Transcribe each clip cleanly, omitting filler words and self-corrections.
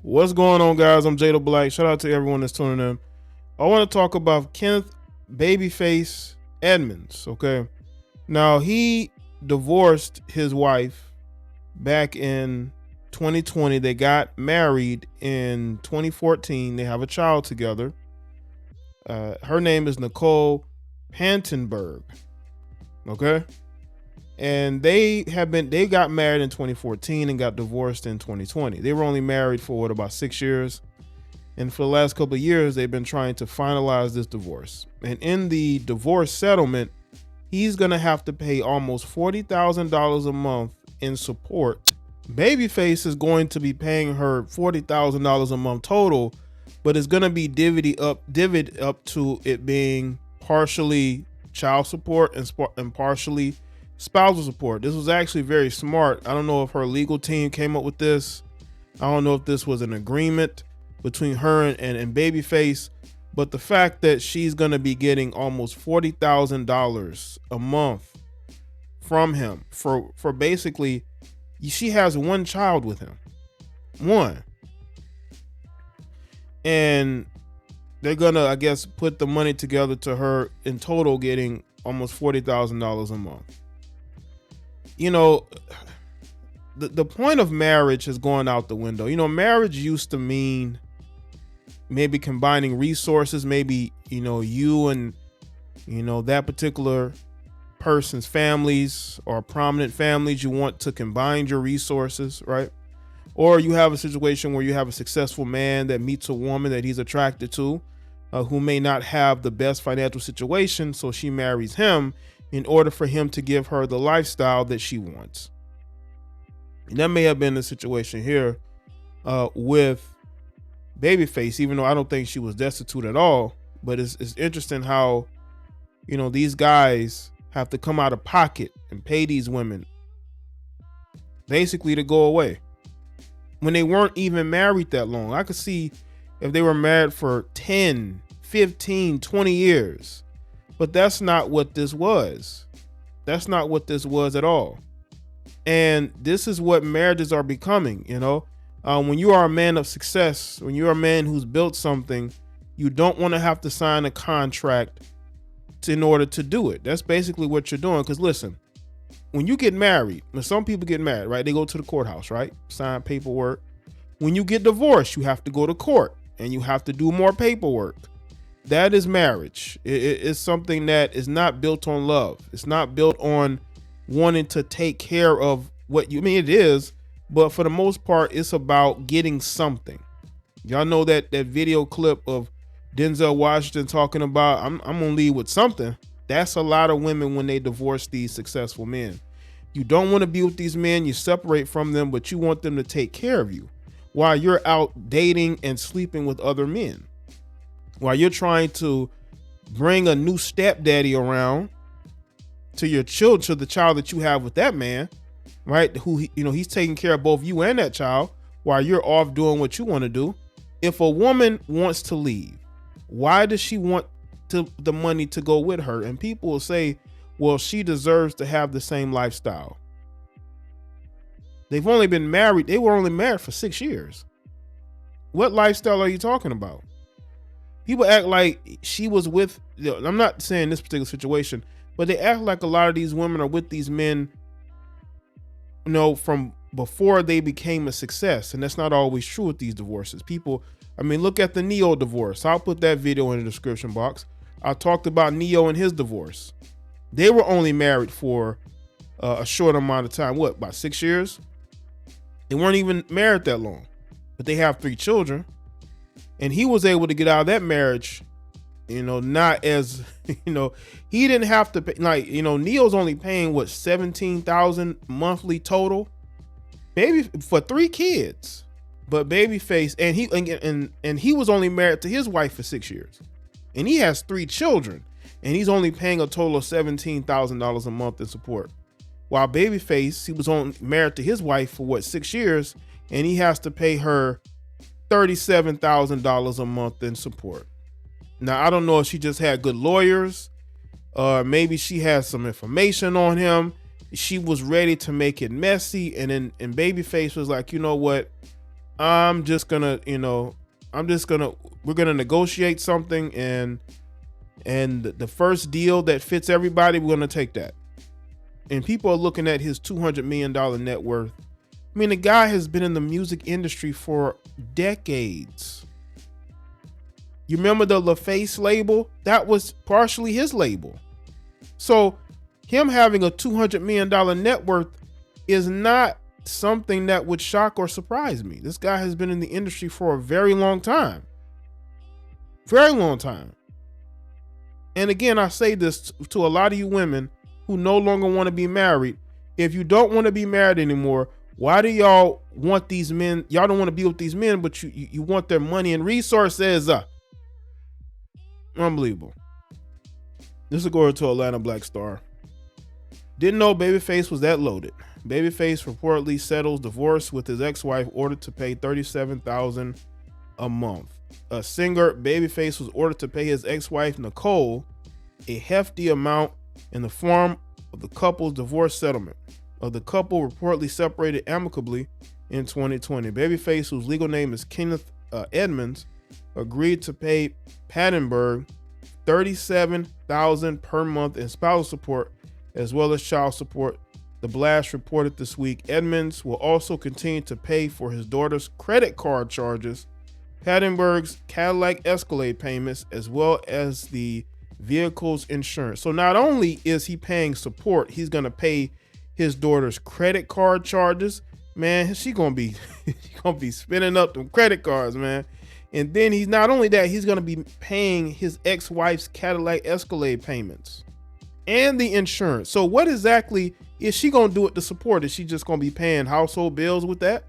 What's going on, guys? I'm Jaye Black. Shout out to everyone that's tuning in. I want to talk about Kenneth Babyface Edmonds. Okay, now he divorced his wife back in 2020. They got married in 2014. They have a child together. Her name is Nicole Pantenberg. Okay. And they got married in 2014 and got divorced in 2020. They were only married for about 6 years. And for the last couple of years, they've been trying to finalize this divorce. And in the divorce settlement, he's going to have to pay almost $40,000 a month in support. Babyface is going to be paying her $40,000 a month total, but it's going to be divvied up to it being partially child support and partially spousal support. This was actually very smart. I don't know if her legal team came up with this. I don't know if this was an agreement between her and Babyface, but the fact that she's going to be getting almost $40,000 a month from him for basically, she has one child with him. One. And they're going to, I guess, put the money together to her in total getting almost $40,000 a month. You know, the point of marriage has gone out the window. You know, marriage used to mean maybe combining resources, maybe, you know, you and, you know, that particular person's families or prominent families, you want to combine your resources, right? Or you have a situation where you have a successful man that meets a woman that he's attracted to, who may not have the best financial situation, so she marries him in order for him to give her the lifestyle that she wants. And that may have been the situation here with Babyface, even though I don't think she was destitute at all. But it's interesting how, you know, these guys have to come out of pocket and pay these women basically to go away when they weren't even married that long. I could see if they were married for 10, 15, 20 years. But that's not what this was. That's not what this was at all. And this is what marriages are becoming, you know. When you are a man of success, when you're a man who's built something, you don't want to have to sign a contract in order to do it. That's basically what you're doing. Because listen, when you get married, when some people get married, right, they go to the courthouse, right, sign paperwork. When you get divorced, you have to go to court and you have to do more paperwork. That is marriage. It's something that is not built on love. It's not built on wanting to take care of what you mean. It is, but for the most part, it's about getting something. Y'all know that video clip of Denzel Washington talking about, I'm gonna leave with something. That's a lot of women when they divorce these successful men. You don't want to be with these men. You separate from them, but you want them to take care of you while you're out dating and sleeping with other men. While you're trying to bring a new stepdaddy around to your children, to the child that you have with that man, right? Who, you know, he's taking care of both you and that child while you're off doing what you want to do. If a woman wants to leave, why does she want the money to go with her? And people will say, well, she deserves to have the same lifestyle. They've only been married. They were only married for 6 years. What lifestyle are you talking about? People act like she was with, I'm not saying this particular situation, but they act like a lot of these women are with these men, you know, from before they became a success. And that's not always true with these divorces. People, I mean, look at the Neo divorce. I'll put that video in the description box. I talked about Neo and his divorce. They were only married for a short amount of time. What, about 6 years? They weren't even married that long, but they have 3 children. And he was able to get out of that marriage, you know, not as, you know, he didn't have to pay, like, you know, Neo's only paying what, $17,000 monthly total, baby, for 3 kids. But Babyface, and he was only married to his wife for 6 years, and he has 3 children, and he's only paying a total of $17,000 a month in support. While Babyface, he was only married to his wife for what, 6 years, and he has to pay her $37,000 a month in support. Now, I don't know if she just had good lawyers, maybe she had some information on him. She was ready to make it messy, and Babyface was like, you know what? I'm just gonna, we're gonna negotiate something, and the first deal that fits everybody, we're gonna take that. And people are looking at his $200 million net worth. I mean, the guy has been in the music industry for decades. You remember the LaFace label? That was partially his label. So him having a $200 million net worth is not something that would shock or surprise me. This guy has been in the industry for a very long time. Very long time. And again, I say this to a lot of you women who no longer want to be married. If you don't want to be married anymore, why do y'all want these men? Y'all don't want to be with these men, but you want their money and resources. Unbelievable. This is going to Atlanta Black Star. Didn't know Babyface was that loaded. Babyface reportedly settles divorce with his ex-wife, ordered to pay $37,000 a month. A singer, Babyface, was ordered to pay his ex-wife Nicole a hefty amount in the form of the couple's divorce settlement. The couple reportedly separated amicably in 2020. Babyface, whose legal name is Kenneth Edmonds, agreed to pay Pattenberg $37,000 per month in spousal support as well as child support. The Blast reported this week. Edmonds will also continue to pay for his daughter's credit card charges, Pattenberg's Cadillac Escalade payments, as well as the vehicle's insurance. So not only is he paying support, he's going to pay his daughter's credit card charges. Man, she gonna be spinning up them credit cards, man. And then he's not only that, he's gonna be paying his ex-wife's Cadillac Escalade payments and the insurance. So what exactly is she gonna do with the support? Is she just gonna be paying household bills with that?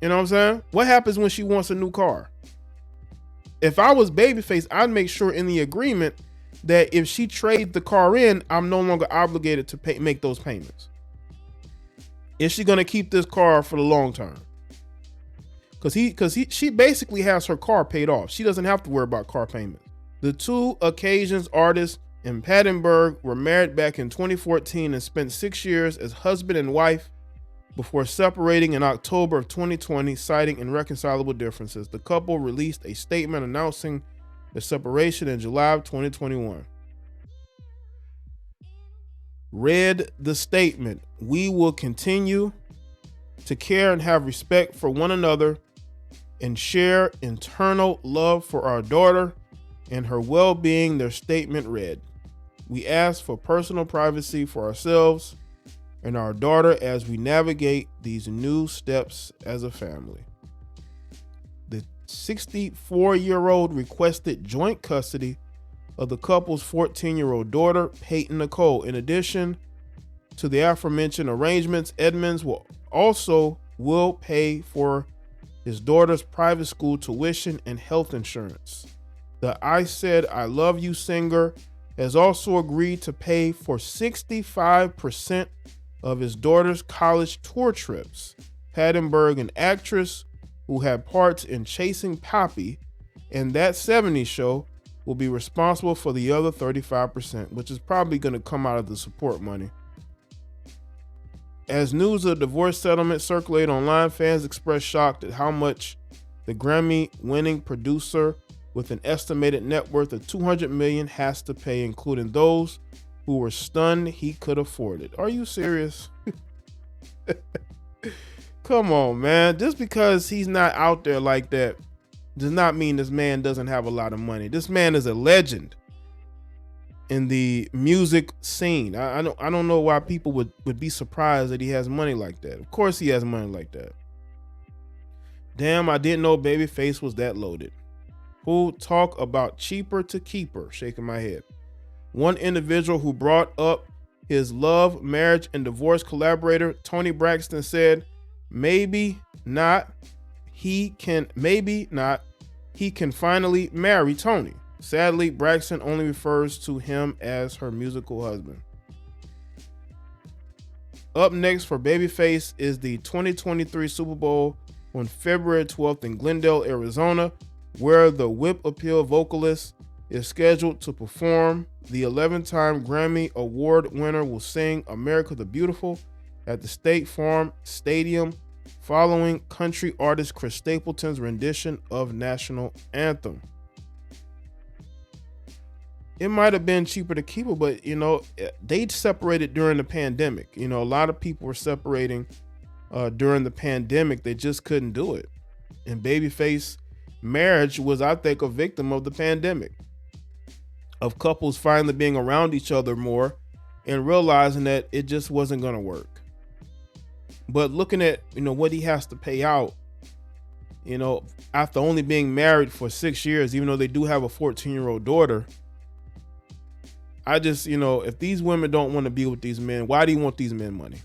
You know what I'm saying? What happens when she wants a new car? If I was Babyface, I'd make sure in the agreement that if she trades the car in, I'm no longer obligated to make those payments. Is she gonna keep this car for the long term? Because she basically has her car paid off. She doesn't have to worry about car payments. The two occasions artist and Pattenberg were married back in 2014 and spent 6 years as husband and wife before separating in October of 2020, citing irreconcilable differences. The couple released a statement announcing the separation in July of 2021. Read the statement. We will continue to care and have respect for one another and share internal love for our daughter and her well-being, their statement read. We ask for personal privacy for ourselves and our daughter as we navigate these new steps as a family. The 64-year-old requested joint custody of the couple's 14-year-old daughter, Peyton Nicole. In addition to the aforementioned arrangements, Edmonds will pay for his daughter's private school tuition and health insurance. The I Said I Love You singer has also agreed to pay for 65% of his daughter's college tour trips. Pattenberg, an actress who had parts in Chasing Poppy and That 70s Show, will be responsible for the other 35%, which is probably going to come out of the support money. As news of the divorce settlement circulated online, fans expressed shock at how much the Grammy-winning producer with an estimated net worth of $200 million has to pay, including those who were stunned he could afford it. Are you serious? Come on, man. Just because he's not out there like that does not mean this man doesn't have a lot of money. This man is a legend in the music scene. I don't know why people would be surprised that he has money like that. Of course he has money like that. Damn, I didn't know Babyface was that loaded. Who talk about cheaper to keeper? Shaking my head. One individual who brought up his love, marriage, and divorce collaborator, Tony Braxton, said, maybe not. He can finally marry Tony. Sadly, Braxton only refers to him as her musical husband. Up next for Babyface is the 2023 Super Bowl on February 12th in Glendale, Arizona, where the Whip Appeal vocalist is scheduled to perform. The 11-time Grammy Award winner will sing America the Beautiful at the State Farm Stadium following country artist Chris Stapleton's rendition of national anthem. It might have been cheaper to keep it, but you know, they separated during the pandemic. You know, a lot of people were separating during the pandemic. They just couldn't do it. And Babyface marriage was, I think, a victim of the pandemic, of couples finally being around each other more and realizing that it just wasn't going to work. But looking at, you know, what he has to pay out, you know, after only being married for 6 years, even though they do have a 14-year-old daughter, I just, you know, if these women don't want to be with these men, why do you want these men money?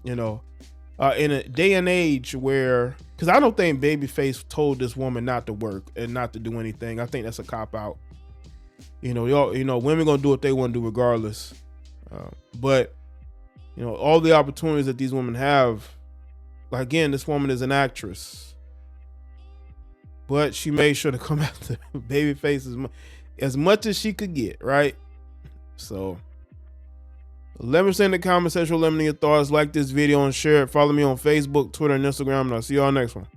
You know, in a day and age where, because I don't think Babyface told this woman not to work and not to do anything. I think that's a cop out. You know, women gonna do what they want to do regardless. But you know, all the opportunities that these women have, like, again, this woman is an actress, but she made sure to come after Babyface as much as she could get, right? So let me say in the comment section, let me know your thoughts. Like this video and share it. Follow me on Facebook, Twitter, and Instagram, and I'll see y'all next one.